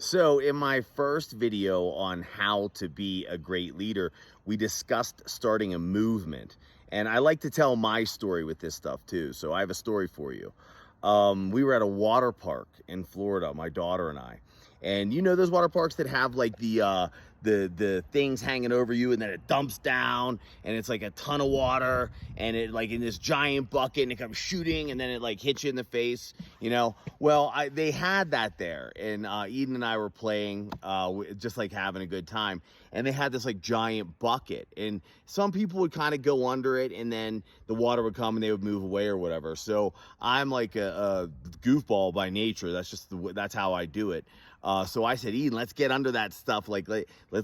So in my first video on how to be a great leader, we discussed starting a movement. And I like to tell my story with this stuff too. So I have a story for you. We were at a water park in Florida, my daughter and I. And you know those water parks that have like the things hanging over you, and then it dumps down and it's like a ton of water, and it like in this giant bucket, and it comes shooting, and then it like hits you in the face, you know. Well, they had that there, and Eden and I were playing, just like having a good time, and they had this like giant bucket, and some people would kind of go under it, and then the water would come and they would move away or whatever. So I'm like a goofball by nature. That's how I do it. So I said, Eden, let's get under that stuff. Let's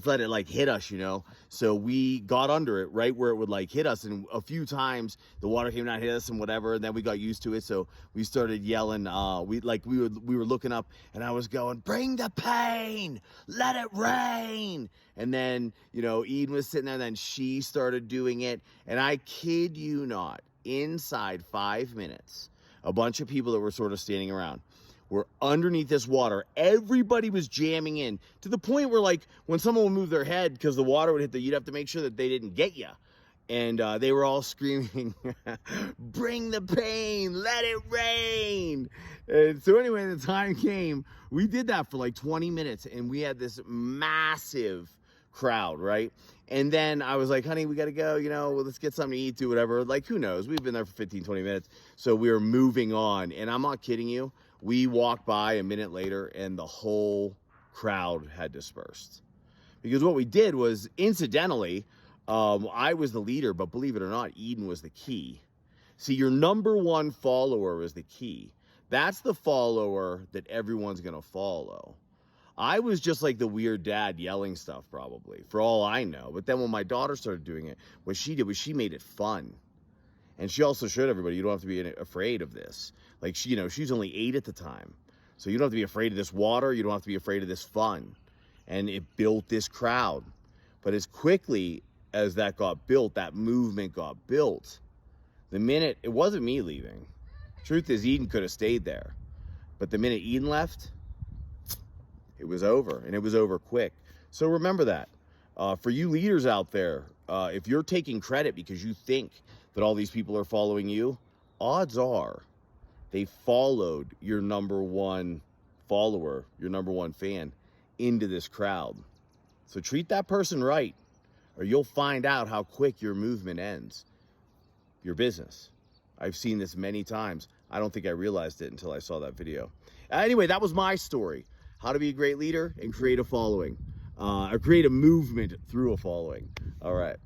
let it like hit us, you know? So we got under it right where it would like hit us. And a few times the water came down, hit us and whatever. And then we got used to it. So we started yelling. We were looking up, and I was going, bring the pain, let it rain. And then, you know, Eden was sitting there, and then she started doing it. And I kid you not, inside 5 minutes, a bunch of people that were sort of standing around were underneath this water. Everybody was jamming in to the point where, like, when someone would move their head because the water would hit you'd have to make sure that they didn't get you. And they were all screaming, bring the pain, let it rain. And so anyway, the time came, we did that for like 20 minutes, and we had this massive crowd, right? And then I was like, honey, we got to go, you know, let's get something to eat, do whatever. Like, who knows? We've been there for 15, 20 minutes. So we were moving on. And I'm not kidding you. We walked by a minute later, and the whole crowd had dispersed. Because what we did was, incidentally, I was the leader, but believe it or not, Eden was the key. See, your number one follower is the key. That's the follower that everyone's going to follow. I was just like the weird dad yelling stuff, probably, for all I know. But then when my daughter started doing it, what she did was she made it fun. And she also showed everybody, you don't have to be afraid of this. Like, she, you know, she's only 8 at the time. So you don't have to be afraid of this water. You don't have to be afraid of this fun. And it built this crowd. But as quickly as that got built, that movement got built, the minute, it wasn't me leaving. Truth is, Eden could have stayed there. But the minute Eden left, it was over, and it was over quick. So remember that. For you leaders out there, if you're taking credit because you think that all these people are following you, odds are they followed your number one follower, your number one fan, into this crowd. So treat that person right, or you'll find out how quick your movement ends. Your business. I've seen this many times. I don't think I realized it until I saw that video. Anyway, that was my story. How to be a great leader and create a following, or create a movement through a following. All right.